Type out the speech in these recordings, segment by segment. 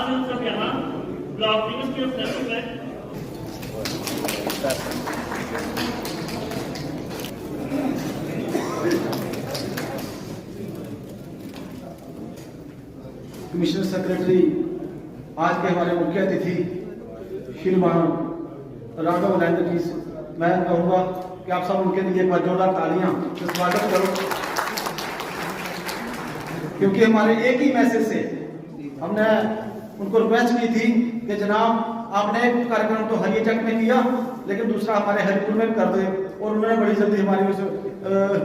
आज हम सब यहाँ ब्लॉक न्यूज के नेतृत्व में कमिश्नर सेक्रेटरी आज के हमारे मुख्य अतिथि श्रीमान राघव लैंडर जी, मैं कहूँगा कि आप सब उनके लिए जोरदार तालियां से स्वागत करो, क्योंकि हमारे एक ही मैसेज से हमने उनको रिक्वेस्ट की थी कि जनाब आपने एक कार्यक्रम तो हरियाचक में किया लेकिन दूसरा हमारे हरिपुर में कर दे, और उन्होंने बड़ी जल्दी हमारी उस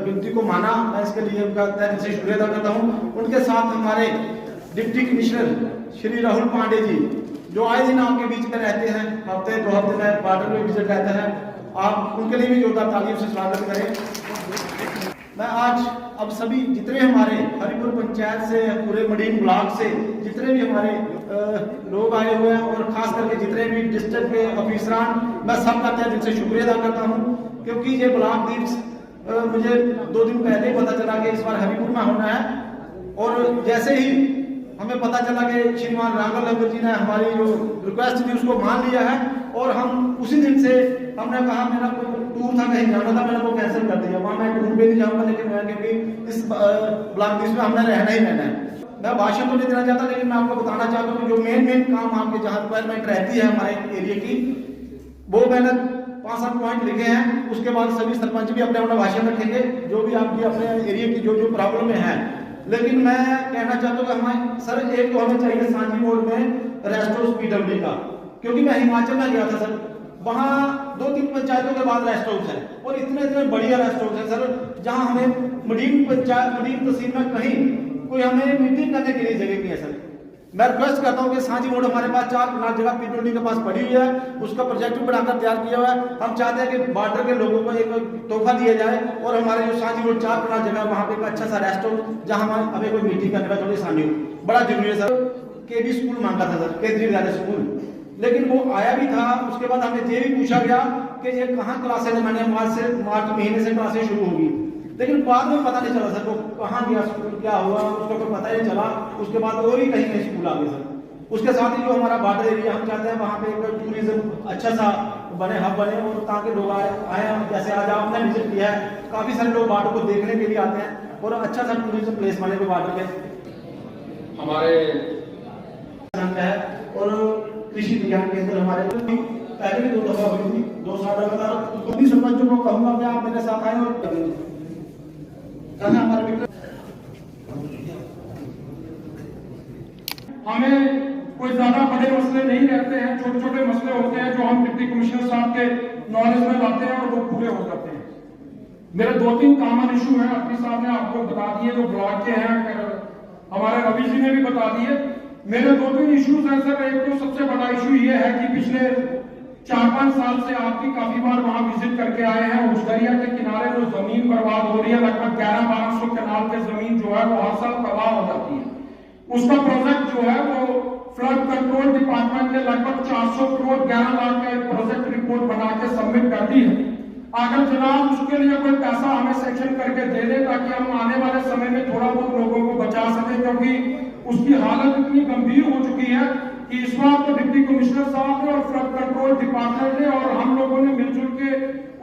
विनती को माना। मैं इसके लिए उनका तहे दिल से शुक्रिया अदा करता हूँ। उनके साथ हमारे डिप्टी कमिश्नर श्री राहुल पांडे जी, जो आए दिन आपके बीच में रहते हैं, हफ्ते 2 हफ्ते में बॉर्डर में विजिट रहते हैं, आप उनके लिए भी जोरदार तालियों से स्वागत करें। मैं आज अब सभी जितने हमारे हरिपुर पंचायत से, पूरे मडीन ब्लॉक से जितने भी हमारे लोग आए हुए हैं और खास करके जितने भी डिस्ट्रिक्ट के ऑफिसरान, मैं सबका तहे दिल से शुक्रिया अदा करता हूँ, क्योंकि ये ब्लॉक दिवस मुझे 2 दिन पहले ही पता चला कि इस बार हरिपुर में होना है, और जैसे ही हमें पता चला कि श्रीमान राघव लैंडर जी ने हमारी जो रिक्वेस्ट थी उसको मान लिया है, और हम उसी दिन से हमने कहा, मेरा कोई टूर था कहीं जाना था, मैंने वो कैंसिल कर दिया। वहाँ मैं टूर पे नहीं जाऊंगा, लेकिन मैं क्योंकि इस ब्लॉक दिवस में हमने रहना ही रहना है। मैं भाषण तो नहीं देना चाहता, लेकिन मैं आपको बताना चाहता हूँ कि जो मेन काम आपके जहाँ रिक्वायरमेंट रहती है हमारे एरिया की, वो मैंने 5-7 पॉइंट लिखे हैं। उसके बाद सभी सरपंच भी अपने अपना भाषण रखेंगे, जो भी आपकी अपने एरिया की जो प्रॉब्लम है। लेकिन मैं कहना चाहता हूँ कि हमें सर एक तो हमें चाहिए सांझी रोड में रेस्ट हाउस PWD का, क्योंकि मैं हिमाचल में गया था सर, वहाँ 2-3 पंचायतों के बाद रेस्ट हाउस है, और इतने बढ़िया रेस्ट हाउस है सर, जहाँ हमें मडीन तहसील में कहीं कोई हमें मीटिंग करने के लिए जगह नहीं है सर। मैं रिक्वेस्ट करता हूँ कि सांझी रोड हमारे पास 4 कनाल जगह PWD के पास पड़ी हुई है, उसका प्रोजेक्ट भी बनाकर तैयार किया हुआ है। हम चाहते हैं कि बॉर्डर के लोगों को एक तोहफा दिया जाए, और हमारे जो सांझी रोड 4 कनाल जगह वहाँ पे एक अच्छा सा रेस्ट हाउस, जहाँ हमें कोई मीटिंग करने का थोड़ी आसानी हो, बड़ा जरूरी है सर। KB स्कूल मांगा था सर, केंद्रीय विद्यालय स्कूल, लेकिन वो आया भी था। उसके बाद हमें ये भी पूछा गया कि ये कहाँ क्लासेज है, मैंने मार्च महीने से क्लासेज शुरू होगी, लेकिन बाद में पता नहीं चला सर वो कहाँ गया स्कूल, क्या हुआ उसका कोई पता नहीं चला। उसके बाद और ही कहीं स्कूल आ गए सर। उसके साथ ही जो हमारा बॉर्डर एरिया, हम चाहते हैं वहाँ पे एक टूरिज्म अच्छा सा बने, हब बने, और ताकि लोग आए। जैसे आज आपने विजिट किया है, काफी सारे लोग बॉर्डर को देखने के लिए आते हैं, और अच्छा सा टूरिज्म प्लेस बने को बॉर्डर पे हमारे है। और कृषि विज्ञान केंद्र हमारे पहले भी 2 दफा हुई थी, 2 साल लगातार। तो भी सरपंचों को कहूंगा कि आप मेरे साथ आए और हमें कोई ज्यादा बड़े मसले नहीं रहते हैं, छोटे छोटे मसले होते हैं जो हम डिप्टी कमिश्नर साहब के नॉलेज में लाते हैं और वो पूरे हो जाते हैं। मेरे 2-3 कॉमन इशू हैं, अपनी साहब ने आपको बता दिए, जो ब्लॉक के हैं, हमारे रवि जी ने भी बता दिए। मेरे 2-3 इश्यूज हैं सर। एक तो सबसे बड़ा इशू ये है कि पिछले 4-5 साल से आप भी काफी बार वहां विजिट करके आए हैं। उस दरिया के किनारे जो जमीन बर्बाद हो रही है, लगभग 1100-1200 कनाल के जमीन जो है वो हर साल तबाह हो जाती है। उसका प्रोजेक्ट जो है वो फ्लड कंट्रोल डिपार्टमेंट ने लगभग 400 करोड़ 11 लाख का एक प्रोजेक्ट रिपोर्ट बना के सबमिट कर दी है। अगर जनाब उसके लिए कोई पैसा हमें सेक्शन करके दे दे, ताकि हम आने वाले समय में थोड़ा बहुत लोगों को बचा सके, क्योंकि उसकी हालत इतनी गंभीर हो चुकी है कि इस बार तो डिप्टी कमिश्नर साहब ने और फ्लड कंट्रोल डिपार्टमेंट ने और हम लोगों ने मिलजुल के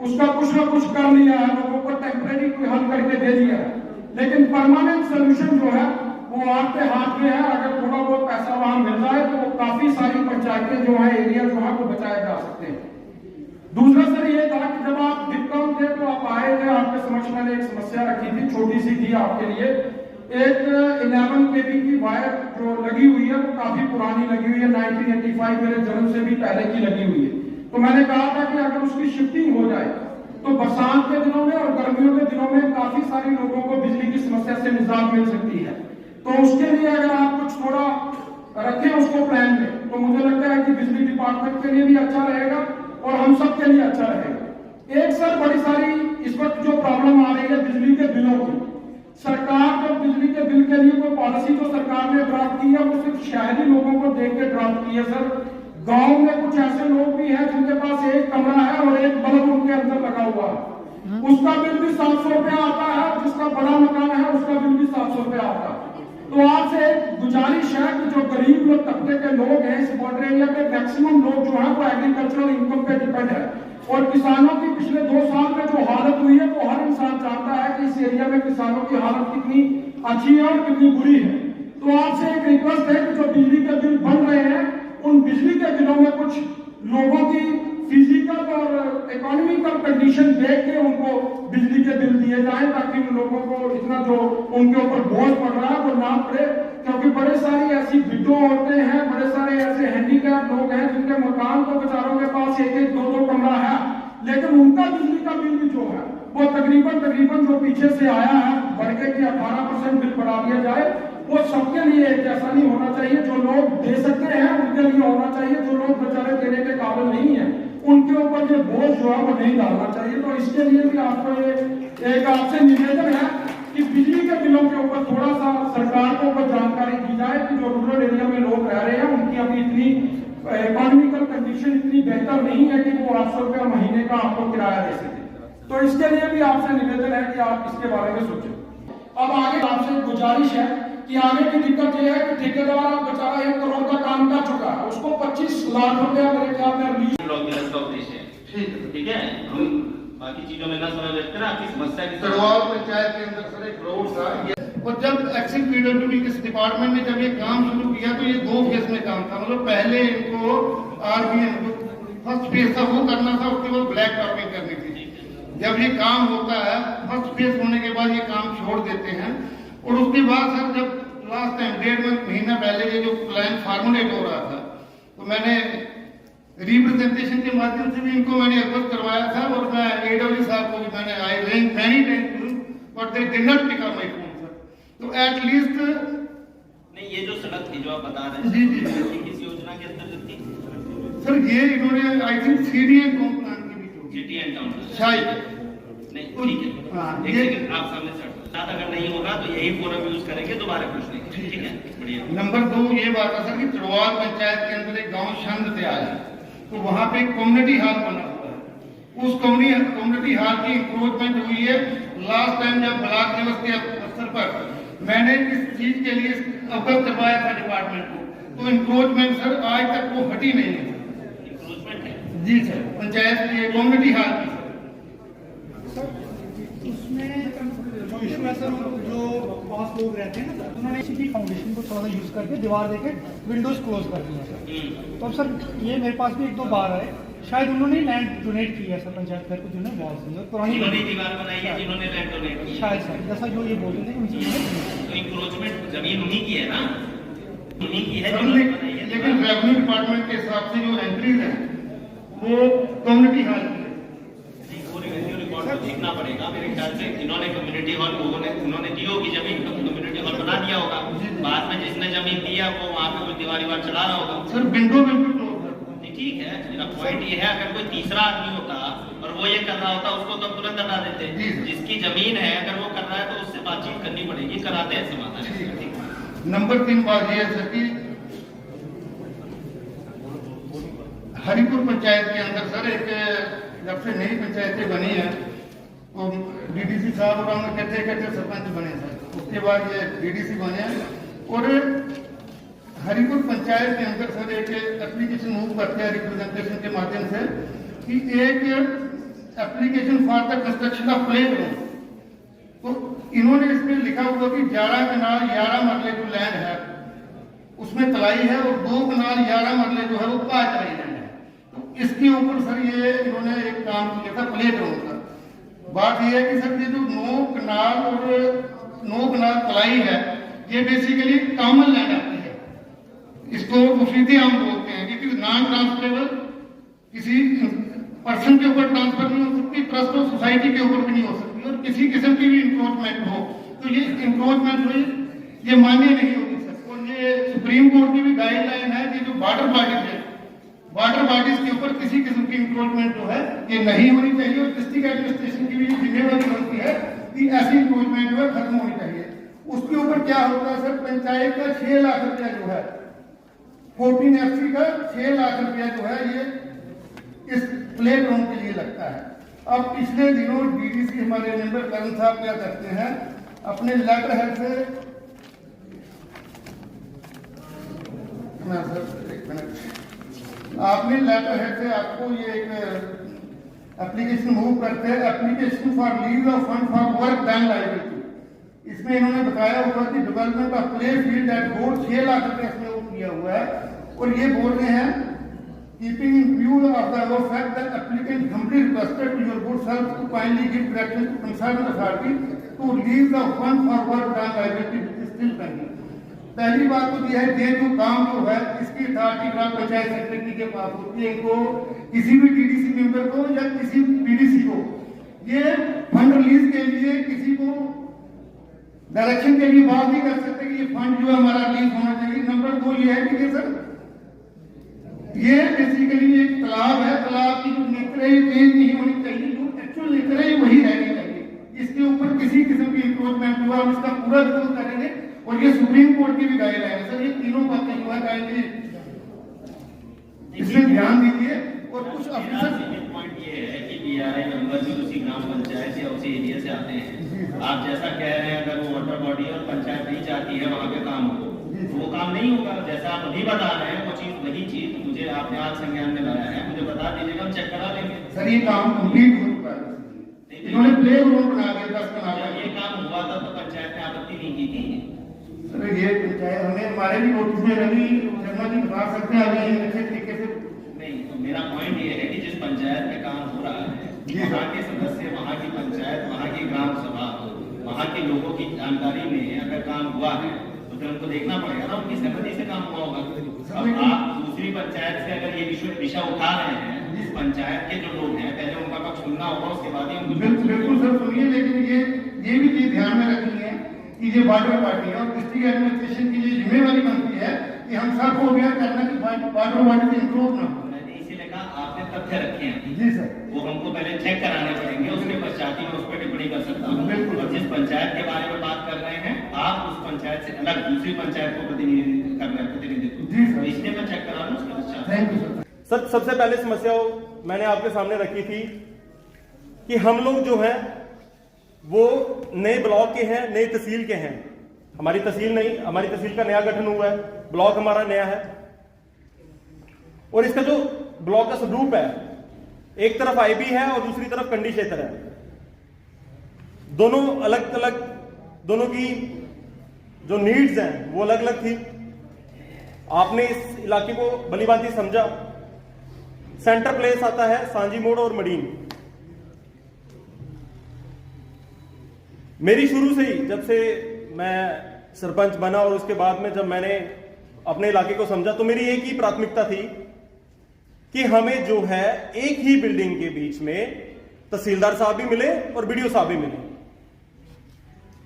उसका कुछ ना कुछ कर लिया है, लोगों को टेम्परेरी कोई हल करके दे दिया है। लेकिन परमानेंट सोल्यूशन जो है वो आपके हाथ में है। अगर थोड़ा बहुत पैसा वहां मिल जाए तो काफी सारी पंचायतें जो है, एरिया जो है वो बचाए जा सकते हैं। दूसरा सर ये था कि जब आप डिपकाउंट थे तो आप आए थे, आपके समक्ष मैंने एक समस्या रखी थी, छोटी सी थी आपके लिए। एक 11 kV की वायर जो लगी हुई है वो काफी पुरानी लगी हुई है, 1985 मेरे जन्म से भी पहले की लगी हुई है। तो मैंने कहा था कि अगर उसकी शिफ्टिंग हो जाए तो बरसात के दिनों में और गर्मियों के दिनों में काफी सारी लोगों को बिजली की समस्या से निजात मिल सकती है। तो उसके लिए अगर आप कुछ थोड़ा रखें उसको प्लान में, तो मुझे लगता है कि बिजली डिपार्टमेंट के लिए भी अच्छा रहेगा और हम सब के लिए अच्छा रहेगा। एक सर बड़ी सारी इस वक्त जो प्रॉब्लम आ रही है बिजली के बिलों की, सरकार जब बिजली के बिल के लिए कोई पॉलिसी तो सरकार ने ड्राफ्ट की है, वो सिर्फ शहरी लोगों को देख के ड्राफ्ट की है सर। गांव में कुछ ऐसे लोग भी हैं जिनके पास एक कमरा है और एक बल्ब उनके अंदर लगा हुआ है, उसका बिल भी 700 रुपया आता है। जिसका बड़ा मकान है उसका बिल भी 700 रुपया आता है। तो आपसे गुजारिश है कि जो गरीब लोग तबके के लोग हैं इस बॉर्डर एरिया पे मैक्सिमम लोग जो है वो एग्रीकल्चरल इनकम पे डिपेंड है, और किसानों की पिछले 2 साल में जो हालत हुई है तो हर इंसान जानता है कि इस एरिया में किसानों की हालत कितनी अच्छी है और कितनी बुरी है। तो आपसे एक रिक्वेस्ट है कि जो बिजली के बिल बन रहे हैं उन बिजली के बिलों में कुछ लोगों की फिजिकल और इकोनॉमिकल कंडीशन देख के उनको बिजली के बिल दिए जाए, ताकि उन लोगों को इतना जो उनके ऊपर बोझ पड़ रहा है वो ना पड़े, क्योंकि बड़े सारी ऐसी विडो औरतें हैं, बड़े सारे ऐसे हैंडीकैप लोग हैं जिनके मकान तो बेचारों के पास 1-1, 2-2 कमरा है, लेकिन उनका बिजली का बिल भी जो है वो तकरीबन जो पीछे से आया है बढ़ के कि 18% बिल बढ़ा दिया जाए, वो सबके लिए एक जैसा नहीं होना चाहिए। जो लोग दे सकते हैं उनके लिए होना चाहिए, जो लोग बेचारे देने के काबिल नहीं है उनके ऊपर ये बोझ जो है वो नहीं डालना चाहिए। तो इसके लिए भी आपको एक आपसे निवेदन है कि बिजली के बिलों के ऊपर थोड़ा सा सरकार को ऊपर जानकारी दी जाए कि जो रूरल एरिया में लोग रह रहे हैं उनकी अभी इतनी इकोनॉमिकल कंडीशन इतनी बेहतर नहीं है कि वो 800 रुपया महीने का आपको किराया दे सके। तो इसके लिए भी आपसे निवेदन है कि आप इसके बारे में सोचें। अब आगे आपसे गुजारिश है कि आगे की दिक्कत यह है कि ठेकेदार बेचारा 1 करोड़ का काम कर चुका है, उसको 25 लाख रुपया मेरे ख्याल में रिलीज ठीक है। हम बाकी चीजों में ना समय व्यक्त करें, आपकी समस्या की चढ़वाल पंचायत के अंदर सर एक रोड था, और जब एक्सिस पीडब्ल्यूडी के डिपार्टमेंट ने जब ये काम शुरू किया तो ये 2 फेज में काम था। मतलब पहले इनको आरबीएन फर्स्ट फेज था वो करना था, उसके बाद ब्लैक टॉपिंग करनी थी। जब ये काम होता है फर्स्ट फेज होने के बाद ये काम छोड़ देते हैं, और उसके बाद सर जब लास्ट टाइम 1.5 महीना पहले ये जो प्लान फार्मुलेट हो रहा था तो मैंने रिप्रेजेंटेशन के माध्यम से भी इनको मैंने अवगत करवाया था, और मैं एडब्ल्यू साहब को भी मैंने I rank many time but they did not pick up my phone sir. तो एटलीस्ट नहीं, ये जो सड़क थी जो आप बता रहे हैं जी जी ये किस योजना के अंतर्गत थी सर? ये इन्होंने आई थिंक सीडीए प्लान के बीच सिटी एंड टाउन शायद नहीं, ठीक है। हाँ, एक ये सेकंड, आप सामने से हटो। अगर नहीं होगा तो यही फोरम यूज करेंगे दोबारा पूछने के लिए, ठीक है? बढ़िया। नंबर 2 ये बात है सर कि चढ़वाल पंचायत के अंदर एक गांव छंद त्याल है, तो वहां पे कम्युनिटी हॉल बना हुआ है। उस कम्युनिटी हॉल की इंक्रोचमेंट हुई है। लास्ट टाइम जब ब्लॉक दिवस के अवसर पर मैंने इस चीज के लिए अवगत करवाया था डिपार्टमेंट को, तो इंक्रोचमेंट सर आज तक वो हटी नहीं है। इंक्रोचमेंट है जी सर, पंचायत की कम्युनिटी हॉल की उसमें जो इशू है सर, जो 5 लोग रहते हैं ना, उन्होंने इसी फाउंडेशन को थोड़ा सा यूज करके दीवार देके विंडोज क्लोज कर दिया सर। तो अब सर ये मेरे पास भी 1-2 बार आए, शायद उन्होंने लैंड डोनेट किया सर पंचायत घर को, जो है वॉल्स और पुरानी दीवार बनाई है जिन्होंने लैंड डोनेट की, शायद सर जैसा जो ये बोलते थे उनकी तो इंक्रोचमेंट जमीन उन्हीं की है ना, उन्हीं की है। लेकिन रेवेन्यू डिपार्टमेंट के हिसाब से जो एंट्रीज है वो कम्युनिटी हॉल की है। देखना पड़ेगा मेरे ख्याल से। इन्होंने कम्युनिटी हॉल उन्होंने दी होगी जमीन, कम्युनिटी हॉल बना दिया होगा, बाद में जिसने जमीन दिया वो वहाँ पे कुछ दीवार चढ़ा रहा होगा सर। विंडो बिल्कुल क्लोज है। ठीक है, मेरा पॉइंट ये है अगर कोई तीसरा आदमी होता और वो ये कर रहा होता उसको तो तुरंत हटा देते। जिसकी जमीन है अगर वो कर रहा है तो उससे बातचीत करनी पड़ेगी, कराते हैं समाधान। नंबर 3 बात ये है सर कि हरिपुर पंचायत के अंदर सर एक जब से नई पंचायतें बनी है तो डीडीसी साहब और हम कहते सरपंच बने सर, उसके बाद ये डीडीसी बने, और हरिपुर पंचायत के अंदर सर एक एप्लीकेशन मूव करते हैं रिप्रेजेंटेशन के माध्यम से कि एक application for the construction of play ground. तो इन्होंने इसमें लिखा हुआ कि 11 कनाल 11 मरले जो लैंड है उसमें तलाई है, और 2 कनाल 11 मरले जो है वो पांच तलाई लैंड है। तो इसके ऊपर सर ये इन्होंने एक काम किया था प्ले ग्राउंड का। बात यह है कि सर ये जो 9 कनाल और 9 कनाल तलाई है ये बेसिकली कॉमन लैंड आती है, इसको मुफीदी हम बोलते हैं। इट इज नॉन ट्रांसफरेबल, किसी पर्सन के ऊपर ट्रांसफर नहीं हो सकती, ट्रस्ट और सोसाइटी के ऊपर भी नहीं हो सकती, और किसी किस्म की भी इंक्रोचमेंट हो तो ये इंक्रोचमेंट हुई ये मान्य नहीं होगी सर। और ये सुप्रीम कोर्ट की भी गाइडलाइन है कि जो वाटर बॉडीज है, वाटर बॉडीज के ऊपर किसी किस्म की इंक्रोचमेंट जो है ये नहीं होनी चाहिए, और डिस्ट्रिक्ट एडमिनिस्ट्रेशन की भी जिम्मेवारी होती है कि ऐसी इंक्रोचमेंट जो है खत्म होनी चाहिए। उसके ऊपर क्या होता है सर, पंचायत का 6 लाख रुपया जो है 14FC का 6 लाख रुपया जो है ये इस प्ले ग्राउंड के लिए लगता है। अब पिछले दिनों डीडीसी हमारे मेंबर करण साहब क्या करते हैं, अपने लेटर हेड से अपना सर एक मिनट, आपने लेटर हेड से आपको ये एक एप्लीकेशन मूव करते हैं, application for lease of fund for work done liability. इसमें इन्होंने बताया हुआ कि development of play field at board 6 lakh रुपए इसमें वो किया हुआ है, और ये बोल रहे हैं keeping in view of the above fact that applicant humbly requested to your good self to kindly give direction to concerned authority to leave the fund for work done liability which is still pending। पहली बात तो यह है ये जो काम जो है इसकी अथॉरिटी ग्राम पंचायत सेक्रेटरी के पास होती है, इनको किसी भी डीडीसी मेंबर को या किसी पीडीसी को ये फंड रिलीज के लिए किसी को डायरेक्शन के लिए बात नहीं कर सकते कि ये फंड जो है हमारा रिलीज होना चाहिए। नंबर 2 ये है कि ये सर ये बेसिकली एक तालाब है, तालाब की जो नेचर है चेंज नहीं होनी चाहिए, जो एक्चुअल नेचर है वही रहनी चाहिए। इसके ऊपर किसी किस्म की इंक्रोचमेंट हुआ हम इसका पूरा विरोध करेंगे, और ये सुप्रीम कोर्ट की भी गाइडलाइन है सर। ये तीनों बातें जो है काइंडली इसमें ध्यान दीजिए। और कुछ ऑफिसर पॉइंट ये है कि बीआरआई मेंबर भी उसी ग्राम पंचायत या उसी एरिया से आते हैं। आप जैसा कह रहे हैं अगर वो वाटर बॉडी और पंचायत नहीं चाहती है वहाँ पे काम हो तो वो काम नहीं होगा। जैसा आप अभी बता रहे हैं वो चीज वही चीज मुझे आपने आज संज्ञान में लाया है, मुझे बता दीजिएगा, हम चेक करा लेंगे। सर ये काम कंप्लीट हो चुका है, इन्होंने प्ले ग्राउंड बना दिया 10 कनाल। ये काम हुआ था तो पंचायत ने आपत्ति नहीं की थी। सर ये पंचायत हमें हमारे भी नोटिस में रवि शर्मा जी बता सकते हैं अभी अच्छे तरीके से। नहीं, तो मेरा पॉइंट ये है कि जिस पंचायत में काम हो रहा है वहाँ के सदस्य, वहाँ की पंचायत, वहाँ की ग्राम सभा, वहाँ के लोगों की जानकारी में अगर काम हुआ है तो फिर उनको देखना पड़ेगा ना, उनकी सहमति से काम हुआ होगा। अब आप दूसरी पंचायत से अगर ये विषय उठा रहे हैं, जिस पंचायत के जो लोग हैं पहले उनका पक्ष सुनना होगा, उसके बाद ही उनको बिल्कुल सर सुनिए। लेकिन ये भी चीज ध्यान में रखनी है कि ये बॉर्डर पार्टी है और डिस्ट्रिक्ट एडमिनिस्ट्रेशन की ये जिम्मेवारी बनती है कि हम सबको अवेयर करना कि बॉर्डर पार्टी से इंक्लूड ना हो। इसीलिए कहा आपने तथ्य रखे हैं जी सर, वो हमको पहले चेक कराने पड़ेंगे, उसके पश्चात ही मैं उस पर टिप्पणी कर सकता हूँ। बिल्कुल। और जिस पंचायत के बारे में बात कर रहे हैं आप उस पंचायत से अलग दूसरी पंचायत को प्रतिनिधित्व कर रहे हैं, प्रतिनिधित्व। जी सर। तो इसलिए मैं चेक करा लूँ उसके पश्चात। Thank you sir. सबसे पहले समस्या मैंने आपके सामने रखी थी कि हम लोग जो हैं वो नए ब्लॉक के हैं, नई तहसील के हैं। हमारी तहसील नहीं, हमारी तहसील का नया गठन हुआ है, ब्लॉक हमारा नया है। और इसका जो ब्लॉक का स्वरूप है, एक तरफ आईबी है और दूसरी तरफ कंडी क्षेत्र है। दोनों अलग अलग, दोनों की जो नीड्स हैं वो अलग अलग थी। आपने इस इलाके को भलीभांति समझा। सेंटर प्लेस आता है सांजी मोड़ और मडीन। मेरी शुरू से ही, जब से मैं सरपंच बना और उसके बाद में जब मैंने अपने इलाके को समझा, तो मेरी एक ही प्राथमिकता थी कि हमें जो है एक ही बिल्डिंग के बीच में तहसीलदार साहब भी मिले और बीडीओ साहब भी मिले,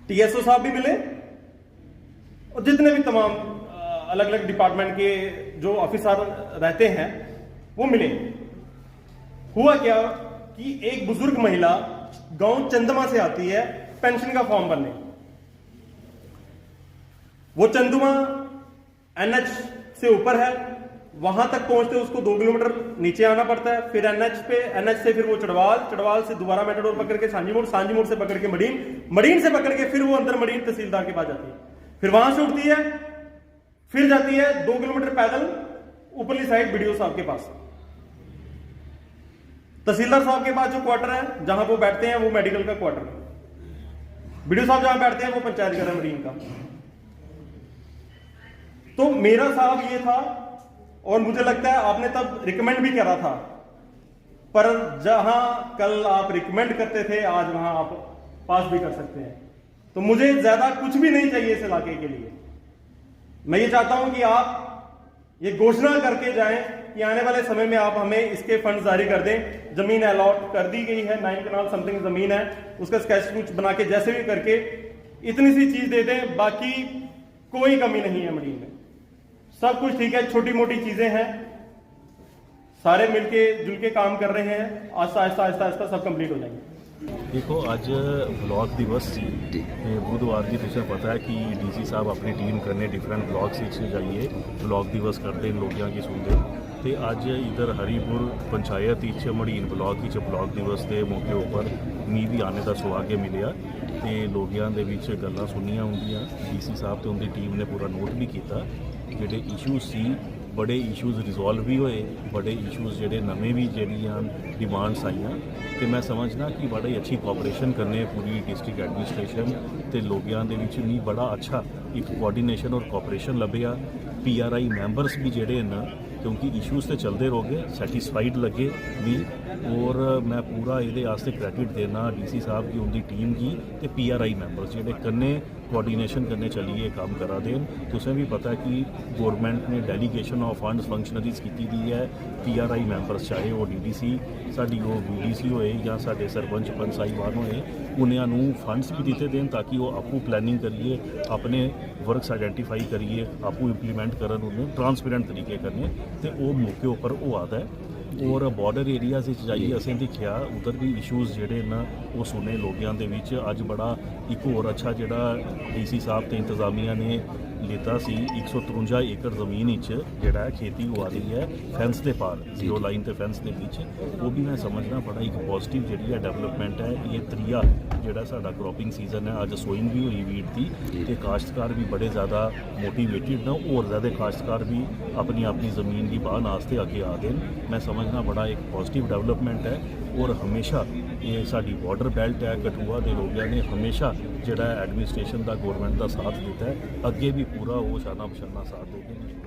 टीएसओ साहब भी मिले, और जितने भी तमाम अलग अलग डिपार्टमेंट के जो ऑफिसर रहते हैं वो मिले। हुआ क्या कि एक बुजुर्ग महिला गांव चंदमा से आती है पेंशन का फॉर्म भरने। वो चंदमा एनएच से ऊपर है, वहां तक पहुंचते उसको 2 किलोमीटर नीचे आना पड़ता है। फिर एनएच से फिर वो चढ़वाल से दोबारा मेटाडोर पकड़ के सांजी मोड़ से पकड़ के मडीन से पकड़ के फिर वो अंदर मडीन तहसीलदार के पास जाती है। फिर वहां से उठती है, फिर जाती है 2 किलोमीटर पैदल ऊपरली साइड बीडीओ साहब के पास। तहसीलदार साहब के पास जो क्वार्टर है जहां वो बैठते हैं वो मेडिकल का क्वार्टर है। बीडीओ साहब जहां बैठते हैं वो पंचायत घर है मडीन का। तो मेरा साहब ये था, और मुझे लगता है आपने तब रिकमेंड भी करा था, पर जहां कल आप रिकमेंड करते थे आज वहां आप पास भी कर सकते हैं। तो मुझे ज्यादा कुछ भी नहीं चाहिए इस इलाके के लिए। मैं ये चाहता हूं कि आप ये घोषणा करके जाएं कि आने वाले समय में आप हमें इसके फंड जारी कर दें। जमीन अलॉट कर दी गई है, 9 कनाल समथिंग जमीन है, उसका स्केच कुछ बना के जैसे भी करके इतनी सी चीज दे दें, बाकी कोई कमी नहीं है मडीन में, सब कुछ ठीक है। छोटी मोटी चीजें हैं, सारे मिलके जुलके काम कर रहे हैं, आहिस्ता आहिस्ता सब कंप्लीट हो जाएंगे। देखो अज ब्लॉक दिवस सी बुधवार की तुझे पता है कि डीसी साहब अपनी टीम करने डिफरेंट ब्लॉक जाइए ब्लॉक दिवस करते लोगों की सुनते। तो अज इधर हरीपुर पंचायत मडीन ब्लॉक ब्लॉक दिवस के मौके उपर मी भी आने का सौभाग्य मिले तो लोगों के गल्लां सुनिया होंदियां। डीसी साहब तो उनकी टीम ने पूरा नोट भी किया जोड़े इशू सी बड़े इशूज़ रिजॉल्व भी होए, बड़े इशूज़ जेह्ड़े नमें भी जेह्ड़ियां डिमांड्स आईयां ते मैं समझना कि बड़ी अच्छी कोऑपरेशन करने पूरी डिस्ट्रिक्ट एडमिनिस्ट्रेशन ते लोगों के विच भी बड़ा अच्छा एक कोऑर्डिनेशन और कोऑपरेशन लभ्या। PRI मैंबर्स भी जेह्ड़े न क्योंकि इशूज़ तो चलते रहोगे, सैटिस्फाइड लगे भी। और मैं पूरा ये आस्ते क्रेडिट देना DC साहब की उनकी टीम की ते PRI मैंबर्स जेह्ड़े कन्ने कोऑर्डिनेशन करने चलिए काम करा देन। तुसें भी पता है कि गौरमेंट ने डेलीगेशन ऑफ फंड्स फंक्शनरीज की दी है। PRI मैंबर्स चाहे वो DDC साडी वो BDC होए या साडे सरपंच पंच साहिबान होए, उन्होंने फंड्स भी दिते देन ताकि वो आपू प्लैनिंग करिए, अपने वर्कस आइडेंटिफाई करिए, आपू इंप्लीमेंट करन, उन्हें ट्रांसपेरेंट तरीके करने ते वो मौके उपर वो आता है। और बॉर्डर एरियाज जाइए असें दिखा उधर भी इशूज़ जेह्ड़े न वो सुने लोगों के विच। अज बड़ा एक होर अच्छा जेह्ड़ा DC साहब ते इंतजामिया ने लेता सी 153 एकड़ ज़मीन जेह्ड़ा खेती हुआ रही है फेंस के पार, जीरो लाइन ते फेंस के बीच। वो भी मैं समझना बड़ा एक पॉजिटिव जी डेवलपमेंट है। ये त्रिया जेह्ड़ा साडा क्रॉपिंग सीजन है, अज सोइंग भी हुई वीट की ते काश्तकार भी बड़े ज़्यादा मोटिवेटिड न, और ज़्यादा काश्तकार भी अपनी अपनी ज़मीन की बाहन आस्ते अगे आ देन। मैं समझना बड़ा एक पॉजिटिव डेवलपमेंट है। और हमेशा ये साडी बॉर्डर बेल्ट है, कठुआ के लोगों ने हमेशा जेह्ड़ा एडमिनिस्ट्रेशन का गौरमेंट का साथ दिता है, अगे भी पूरा वो शाना बशाना साथ देंगे।